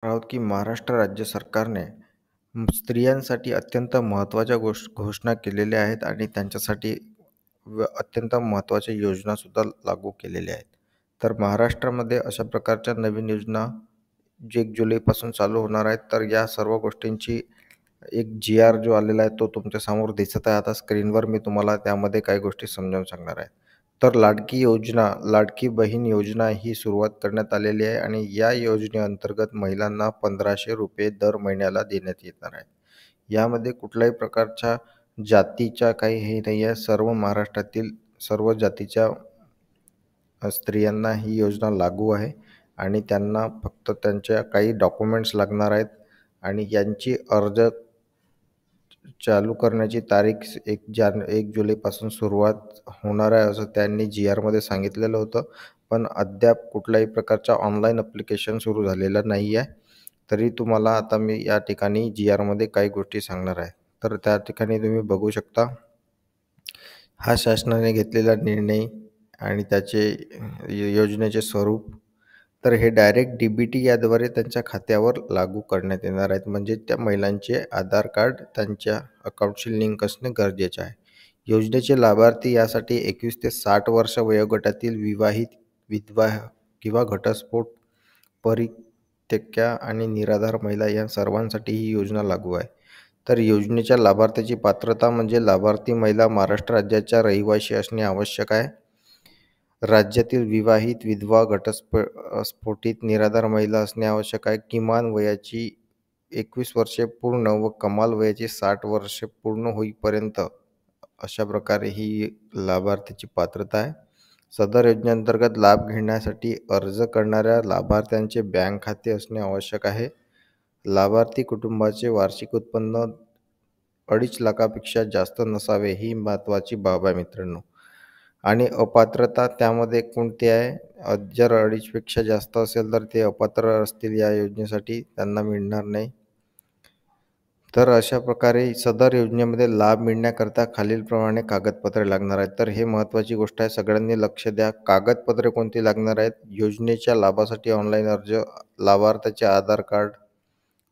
आहोत की महाराष्ट्र राज्य सरकारने स्त्रियांसाठी अत्यंत महत्त्वाच्या घोषणा केलेल्या आहेत आणि त्यांच्यासाठी अत्यंत महत्त्वाच्या योजनासुद्धा लागू केलेल्या आहेत. तर महाराष्ट्रामध्ये अशा प्रकारच्या नवीन योजना जे 1 जुलैपासून चालू होणार आहेत. तर या सर्व गोष्टींची एक जी-आर जो आलेला आहे तो तुमच्यासमोर दिसत आहे आता स्क्रीनवर. मी तुम्हाला त्यामध्ये काही गोष्टी समजावून सांगणार आहे. तर लाडकी योजना, लाडकी बहीण योजना ही सुरुवात करण्यात आलेली आहे आणि या योजनेअंतर्गत महिलांना ₹1,500 दर महिन्याला देण्यात येणार आहे. यामध्ये कुठल्याही प्रकारच्या जातीच्या काही हे नाही आहे. सर्व महाराष्ट्रातील सर्व जातीच्या स्त्रियांना ही योजना लागू आहे आणि त्यांना फक्त त्यांच्या काही डॉक्युमेंट्स लागणार आहेत आणि यांची अर्ज चालू करण्याची तारीख 1 जुलैपासून सुरुवात होणार आहे असं त्यांनी जी-आरमध्ये सांगितलेलं होतं. पण अद्याप कुठल्याही प्रकारचा ऑनलाईन ॲप्लिकेशन सुरू झालेलं नाही आहे. तरी तुम्हाला आता मी या ठिकाणी जी-आरमध्ये काही गोष्टी सांगणार आहे. तर त्या ठिकाणी तुम्ही बघू शकता, हा शासनाने घेतलेला निर्णय आणि त्याचे योजनेचे स्वरूप. तर हे डायरेक्ट डी-बी-टी याद्वारे त्यांच्या खात्यावर लागू करण्यात येणार आहेत. म्हणजे त्या महिलांचे आधार कार्ड त्यांच्या अकाउंटशी लिंक असणे गरजेचे आहे. योजनेचे लाभार्थी यासाठी 21 ते 60 वर्ष वयोगटातील विवाहित, विधवा किंवा घटस्फोट, परित्यक्त्या आणि निराधार महिला या सर्वांसाठी ही योजना लागू आहे. तर योजनेच्या लाभार्थ्याची पात्रता म्हणजे लाभार्थी महिला महाराष्ट्र राज्याच्या रहिवासी असणे आवश्यक आहे. राज्यातील विवाहित, विधवा, स्फोटित, निराधार महिला असणे आवश्यक आहे. किमान वयाची 21 वर्षे पूर्ण व कमाल वयाची 60 वर्षे पूर्ण होईपर्यंत अशा प्रकारे ही लाभार्थीची पात्रता आहे. सदर योजनेअंतर्गत लाभ घेण्यासाठी अर्ज करणाऱ्या लाभार्थ्यांचे बँक खाते असणे आवश्यक आहे. लाभार्थी कुटुंबाचे वार्षिक उत्पन्न 2.5 लाखापेक्षा जास्त नसावे ही महत्त्वाची बाब आहे मित्रांनो. आणि अपात्रता त्यामध्ये कोणती आहे? जर 2.5 पेक्षा जास्त असेल तर ते अपात्र असतील या योजनेसाठी, त्यांना मिळणार नाही. तर अशा प्रकारे सदर योजनेमध्ये लाभ मिळण्याकरता खालीलप्रमाणे कागदपत्रे लागणार आहेत. तर हे महत्त्वाची गोष्ट आहे, सगळ्यांनी लक्ष द्या. कागदपत्रे कोणती लागणार आहेत? योजनेच्या लाभासाठी ऑनलाईन अर्ज, लाभार्थ्याचे आधार कार्ड,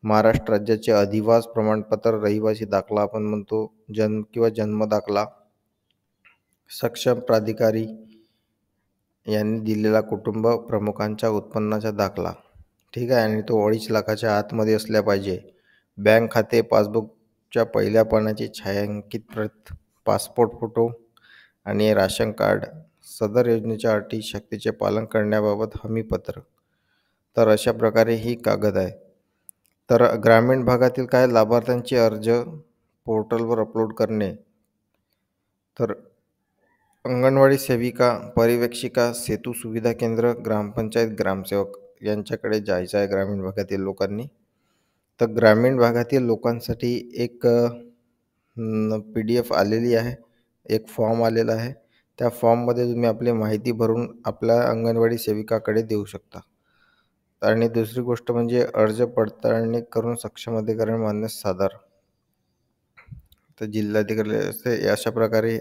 महाराष्ट्र राज्याचे अधिवास प्रमाणपत्र, रहिवासी दाखला आपण म्हणतो, जन्म किंवा जन्म दाखला, सक्षम प्राधिकारी यांनी दिलेला कुटुंब प्रमुखांच्या उत्पन्नाचा दाखला, ठीक आहे, आणि तो 2.5 लाखाच्या आतमध्ये असल्या पाहिजे. बँक खाते पासबुकच्या पहिल्या पानाची छायांकित प्रत, पासपोर्ट फोटो आणि राशन कार्ड. सदर योजनेच्या अटी शक्तीचे पालन करण्याबाबत हमीपत्र. तर अशा प्रकारे ही कागद आहे. तर ग्रामीण भागातील काय लाभार्थ्यांचे अर्ज पोर्टलवर अपलोड करणे. तर अंगणवाडी सेविका, पर्यवेक्षिका, सेतू सुविधा केंद्र, ग्रामपंचायत, ग्रामसेवक यांच्याकडे जायचं आहे ग्रामीण भागातील लोकांनी. तर ग्रामीण भागातील लोकांसाठी एक PDF आलेली आहे, एक फॉर्म आलेला आहे. त्या फॉर्ममध्ये तुम्ही आपली माहिती भरून आपल्या अंगणवाडी सेविकाकडे देऊ शकता. आणि दुसरी गोष्ट म्हणजे अर्ज पडताळणी करून सक्षम अधिकारी मान्यस सादर. तर जिल्हाधिकारी अशा प्रकारे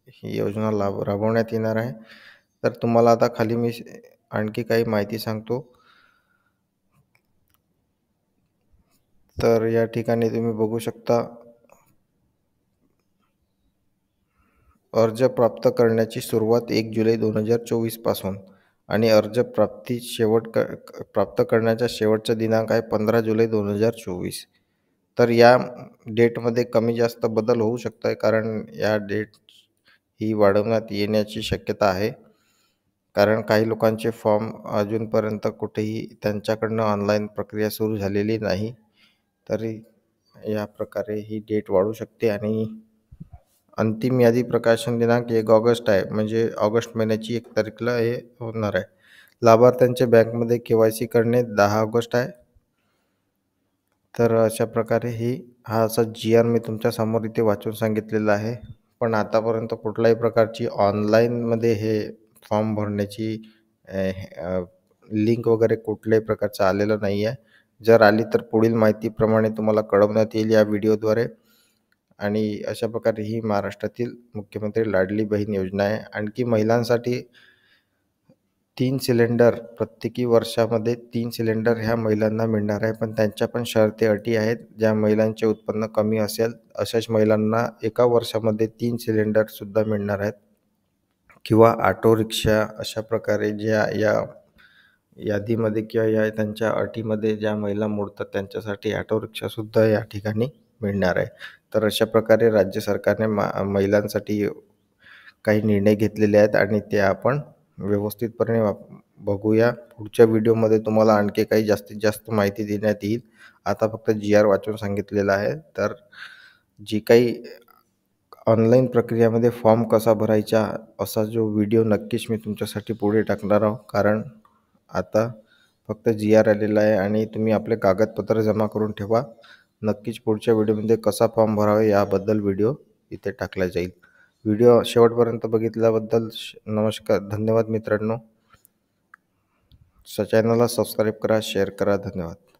ही योजना राबवण्यात येणार आहे. तर तुम्हाला आता खाली मी आणखी काही माहिती सांगतो. तर या ठिकाणी तुम्ही बघू शकता, अर्ज प्राप्त करण्याची सुरुवात 1 जुलै 2024 पासून आणि अर्ज प्राप्त करण्याचा शेवटचा दिनांक आहे 15 जुलै 2024. तर या डेटमध्ये कमी जास्त बदल होऊ शकतो आहे, कारण या डेट ही वाढवण्यात येण्याची शक्यता आहे. कारण काही लोकांचे फॉर्म अजूनपर्यंत कुठेही त्यांच्याकडनं ऑनलाईन प्रक्रिया सुरू झालेली नाही. तरी या प्रकारे ही डेट वाढू शकते आणि अंतिम यादी प्रकाशन दिनांक 1 ऑगस्ट आहे. म्हणजे ऑगस्ट महिन्याची 1 तारखेला हे होणार आहे. लाभार्थ्यांच्या बँकमध्ये KYC करणे 10 ऑगस्ट आहे. तर अशा प्रकारे हा असा जी-आर मी तुमच्यासमोर इथे वाचून सांगितलेला आहे. पण आतापर्यंत कुठल्याही प्रकारची ऑनलाईनमध्ये हे फॉर्म भरण्याची लिंक वगैरे कुठल्याही प्रकारचं आलेलं नाही आहे. जर आली तर पुढील माहितीप्रमाणे तुम्हाला कळवण्यात येईल या व्हिडिओद्वारे. आणि अशा प्रकारे ही महाराष्ट्रातील मुख्यमंत्री लाडली बहीण योजना आहे. आणखी महिलांसाठी 3 सिलेंडर प्रत्येकी वर्षामध्ये 3 सिलेंडर ह्या महिलांना मिळणार आहे. पण त्यांच्या पण शर्ती अटी आहेत. ज्या महिलांचे उत्पन्न कमी असेल अशाच महिलांना एका वर्षामध्ये 3 सिलेंडरसुद्धा मिळणार आहेत. किंवा ऑटो रिक्षा अशा प्रकारे ज्या या यादीमध्ये किंवा या त्यांच्या अटीमध्ये ज्या महिला मोडतात त्यांच्यासाठी ऑटो रिक्षासुद्धा या ठिकाणी मिळणार आहे. तर अशा प्रकारे राज्य सरकारने महिलांसाठी काही निर्णय घेतलेले आहेत आणि ते आपण व्यवस्थितपणे बघूया. पुढच्या व्हिडिओमध्ये तुम्हाला आणखी काही जास्तीत जास्त माहिती देण्यात येईल. आता फक्त GR वाचून सांगितलेलं आहे. तर जी काही ऑनलाईन प्रक्रियामध्ये फॉर्म कसा भरायचा असा जो व्हिडिओ नक्कीच मी तुमच्यासाठी पुढे टाकणार आहोत. कारण आता फक्त GR आलेला आहे आणि तुम्ही आपले कागदपत्र जमा करून ठेवा. नक्कीच पुढच्या व्हिडिओमध्ये कसा फॉर्म भरावा याबद्दल व्हिडिओ इथे टाकला जाईल. व्हिडिओ शेवटपर्यंत बघितल्याबद्दल नमस्कार, धन्यवाद मित्रांनो. चॅनलला सबस्क्राईब करा, शेअर करा. धन्यवाद.